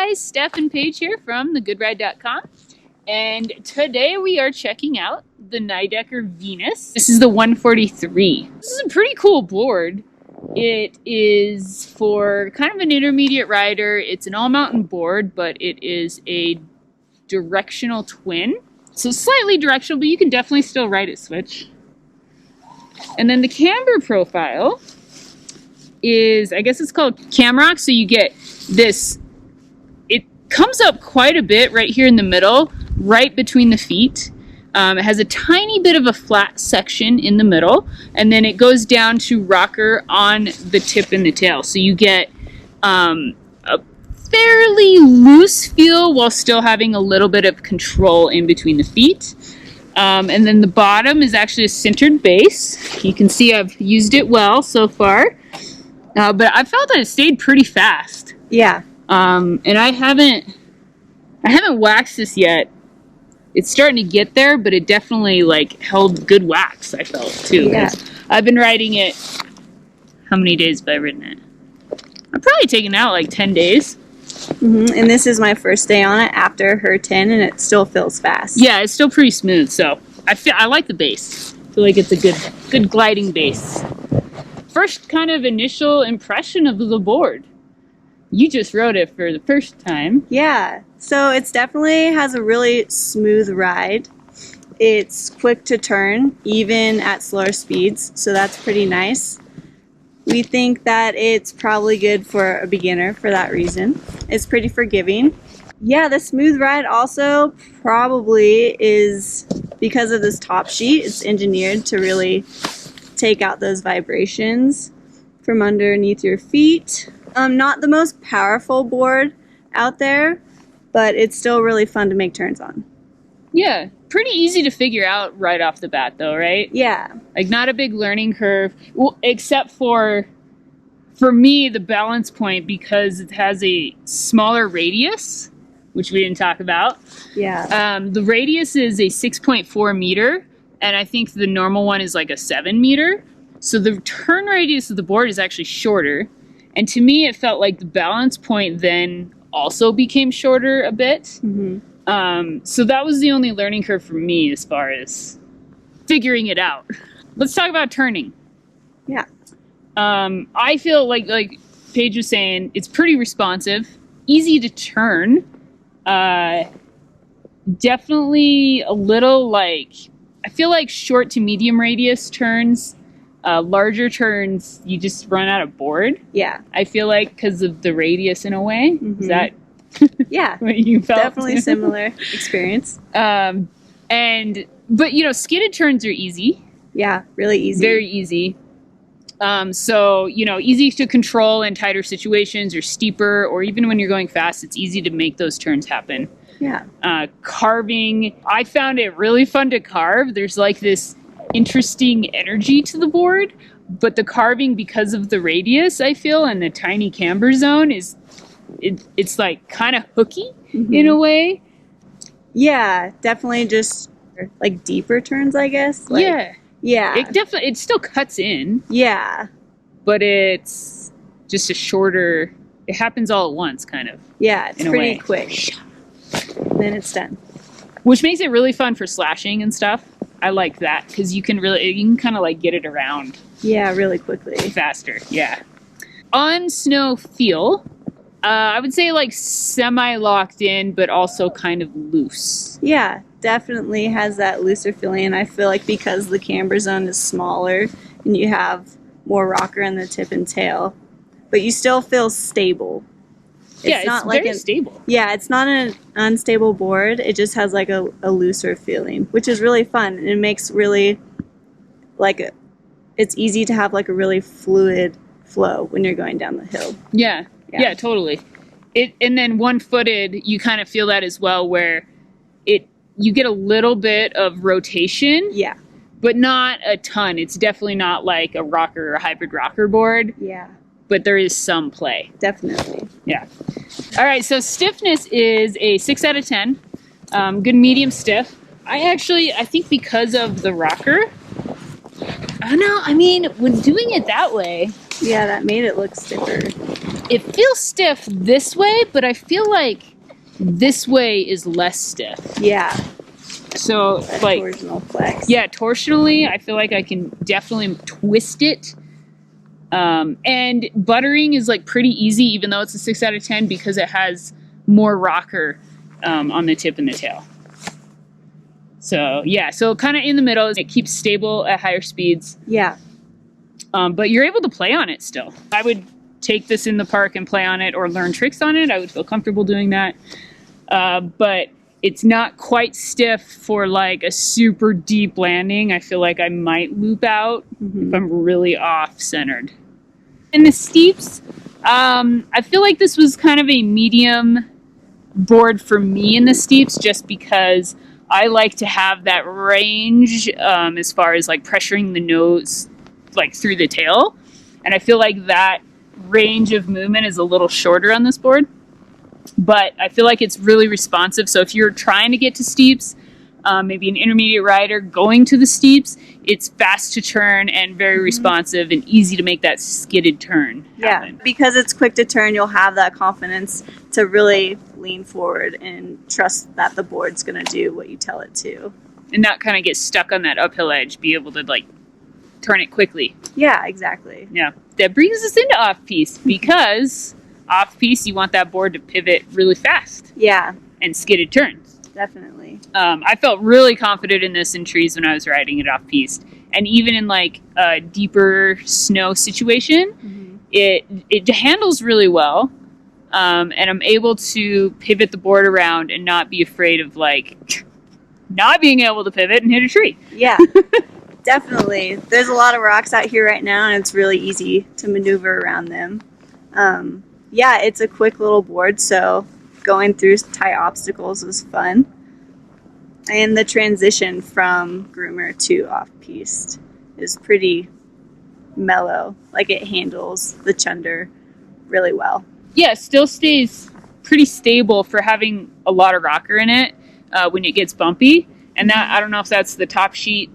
guys, Steph and Paige here from thegoodride.com, and today we are checking out the Nidecker Venus. This is the 143. This is a pretty cool board. It is for kind of an intermediate rider. It's an all-mountain board, but it is a directional twin. So slightly directional, but you can definitely still ride it switch. And then the Camber Profile is, I guess it's called Camrock, so you get this, it comes up quite a bit right here in the middle, right between the feet. It has a tiny bit of a flat section in the middle, and then it goes down to rocker on the tip and the tail. So you get a fairly loose feel while still having a little bit of control in between the feet. And then the bottom is actually a centered base. You can see I've used it well so far. But I felt that it stayed pretty fast. Yeah. And I haven't waxed this yet. It's starting to get there, but it definitely like held good wax, I felt too. Yeah. I've been riding it, how many days have I ridden it? I've probably taken out like 10 days. Mm-hmm. And this is my first day on it after her 10, and it still feels fast. Yeah, it's still pretty smooth, so I like the base. I feel like it's a good gliding base. First kind of initial impression of the board. You just rode it for the first time. Yeah, so it's definitely has a really smooth ride. It's quick to turn, even at slower speeds, so that's pretty nice. We think that it's probably good for a beginner for that reason. It's pretty forgiving. Yeah, the smooth ride also probably is because of this top sheet. It's engineered to really take out those vibrations from underneath your feet. Not the most powerful board out there, but it's still really fun to make turns on. Yeah, pretty easy to figure out right off the bat though, right? Yeah. Like not a big learning curve, well, except for me, the balance point, because it has a smaller radius, which we didn't talk about. Yeah. The radius is a 6.4 meter, and I think the normal one is like a 7 meter. So the turn radius of the board is actually shorter. And to me, it felt like the balance point then also became shorter a bit. Mm-hmm. So that was the only learning curve for me as far as figuring it out. Let's talk about turning. Yeah. I feel like Paige was saying, it's pretty responsive, easy to turn. Definitely a little I feel like short to medium radius turns, larger turns, you just run out of board. Yeah. I feel like because of the radius in a way. Mm-hmm. Is that yeah, what you felt? Definitely similar experience. But skidded turns are easy. Yeah, really easy. Very easy. So, easy to control in tighter situations or steeper, or even when you're going fast, it's easy to make those turns happen. Yeah. Carving, I found it really fun to carve. There's like this interesting energy to the board, but the carving, because of the radius, I feel, and the tiny camber zone it's like kind of hooky. Mm-hmm. In a way. Yeah, definitely just like deeper turns, I guess. Yeah. Yeah. It still cuts in. Yeah. But it's just a shorter, it happens all at once, kind of. Yeah, it's pretty quick. Then it's done. Which makes it really fun for slashing and stuff. I like that, because you can kind of like get it around. Yeah, really quickly. Faster, yeah. On snow feel, I would say like semi-locked in, but also kind of loose. Yeah, definitely has that looser feeling. I feel like because the camber zone is smaller and you have more rocker in the tip and tail, but you still feel stable. It's very stable. Yeah, it's not an unstable board. It just has like a looser feeling, which is really fun. And it makes really it's easy to have like a really fluid flow when you're going down the hill. Yeah, totally. And then one-footed, you kind of feel that as well, where you get a little bit of rotation. Yeah. But not a ton. It's definitely not like a rocker or a hybrid rocker board. Yeah. But there is some play. Definitely. Yeah. All right, so stiffness is a 6 out of 10. Good medium stiff. I think because of the rocker, I don't know, when doing it that way. Yeah, that made it look stiffer. It feels stiff this way, but I feel like this way is less stiff. Yeah. So That like torsional flex. yeah, torsionally, I feel like I can definitely twist it. And buttering is like pretty easy, even though it's a 6 out of 10, because it has more rocker on the tip and the tail. So yeah, so kind of in the middle. It keeps stable at higher speeds. Yeah. But you're able to play on it still. I would take this in the park and play on it or learn tricks on it. I would feel comfortable doing that. But it's not quite stiff for like a super deep landing. I feel like I might loop out if I'm really off-centered. In the steeps, I feel like this was kind of a medium board for me in the steeps, just because I like to have that range as far as like pressuring the nose like through the tail. And I feel like that range of movement is a little shorter on this board. But I feel like it's really responsive. So if you're trying to get to steeps, maybe an intermediate rider going to the steeps, it's fast to turn and very responsive and easy to make that skidded turn happen. Yeah, because it's quick to turn, you'll have that confidence to really lean forward and trust that the board's going to do what you tell it to. And not kind of get stuck on that uphill edge, be able to like turn it quickly. Yeah, exactly. Yeah, that brings us into off-piste, because off-piste you want that board to pivot really fast. Yeah, and skidded turns. definitely. I felt really confident in this in trees when I was riding it off-piste. And even in like a deeper snow situation, it handles really well. And I'm able to pivot the board around and not be afraid of like not being able to pivot and hit a tree. Yeah, definitely. There's a lot of rocks out here right now, and it's really easy to maneuver around them. Yeah, it's a quick little board, so going through tight obstacles was fun. And the transition from groomer to off-piste is pretty mellow. Like, it handles the chunder really well. Yeah, it still stays pretty stable for having a lot of rocker in it when it gets bumpy. And that, I don't know if that's the top sheet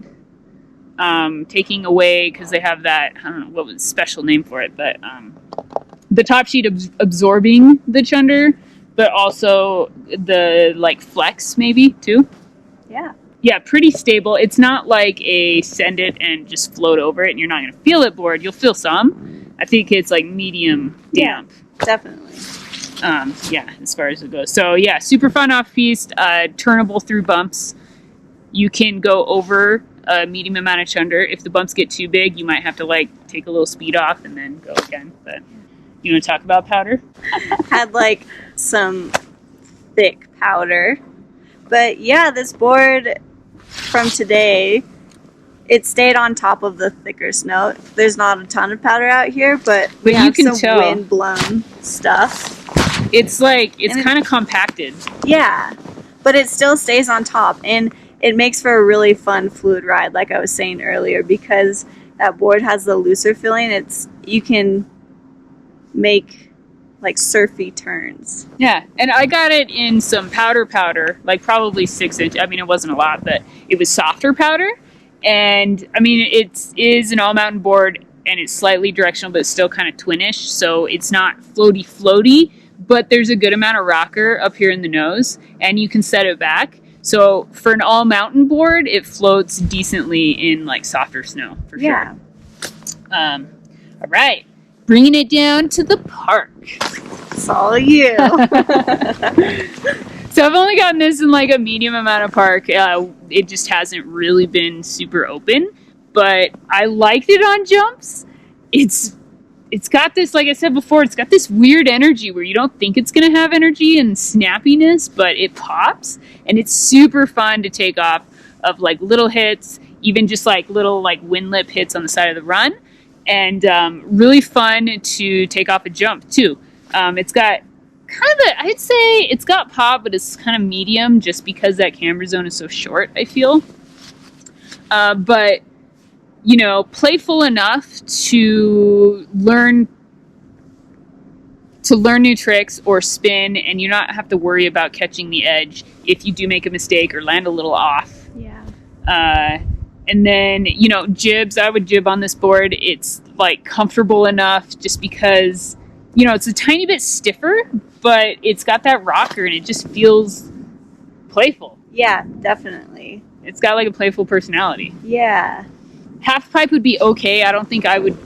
taking away, because they have that, I don't know what was the special name for it, but the top sheet absorbing the chunder, but also the like flex maybe too. Yeah. Yeah, pretty stable. It's not like a send it and just float over it and you're not going to feel it board. You'll feel some. I think it's like medium damp. Yeah, definitely. Yeah, as far as it goes. So yeah, super fun off-piste, turnable through bumps. You can go over a medium amount of chunder. If the bumps get too big, you might have to like take a little speed off and then go again. But you want to talk about powder? Had like some thick powder. But yeah, this board from today, it stayed on top of the thicker snow. There's not a ton of powder out here, but we have some wind-blown stuff. It's like, it's kind of compacted. Yeah, but it still stays on top, and it makes for a really fun fluid ride, like I was saying earlier, because that board has the looser feeling. You can make like surfy turns. Yeah, and I got it in some powder, like probably 6 inch. I mean, it wasn't a lot, but it was softer powder. And I mean, it is an all mountain board, and it's slightly directional, but it's still kind of twinish. So it's not floaty, but there's a good amount of rocker up here in the nose, and you can set it back. So for an all mountain board, it floats decently in like softer snow for sure. Yeah. All right. Bringing it down to the park. It's all you. So I've only gotten this in like a medium amount of park. It just hasn't really been super open, but I liked it on jumps. It's got this, like I said before, it's got this weird energy where you don't think it's going to have energy and snappiness, but it pops, and it's super fun to take off of like little hits, even just like little like wind lip hits on the side of the run. And really fun to take off a jump too. It's got kind of I'd say it's got pop, but it's kind of medium just because that camber zone is so short, I feel. But, you know, playful enough to learn new tricks or spin, and you not have to worry about catching the edge if you do make a mistake or land a little off. Yeah. And then, you know, jibs, I would jib on this board. It's like comfortable enough just because you know, it's a tiny bit stiffer, but it's got that rocker and it just feels playful. Yeah, definitely. It's got like a playful personality. Yeah. Half pipe would be okay. I don't think I would.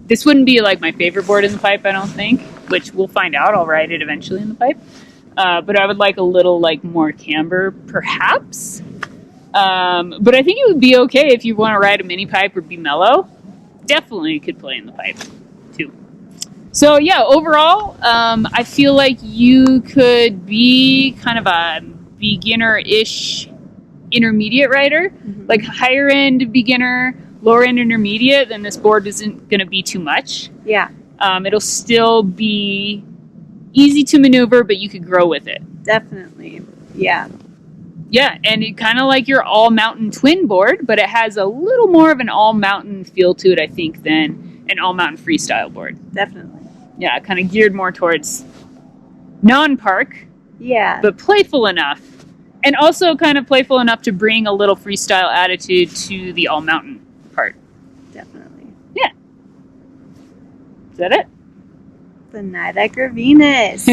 This wouldn't be like my favorite board in the pipe, I don't think, which we'll find out. I'll ride it eventually in the pipe. But I would like a little like more camber, perhaps. But I think it would be okay if you want to ride a mini pipe or be mellow. Definitely could play in the pipe too. So yeah, overall, I feel like you could be kind of a beginner-ish intermediate rider, like higher end beginner, lower end intermediate. Then this board isn't going to be too much. Yeah. It'll still be easy to maneuver, but you could grow with it. Definitely. Yeah. Yeah, and it kind of like your all-mountain twin board, but it has a little more of an all-mountain feel to it, I think, than an all-mountain freestyle board. Definitely. Yeah, kind of geared more towards non-park, Yeah. but playful enough. And also kind of playful enough to bring a little freestyle attitude to the all-mountain part. Definitely. Yeah. Is that it? The Nidecker Venus.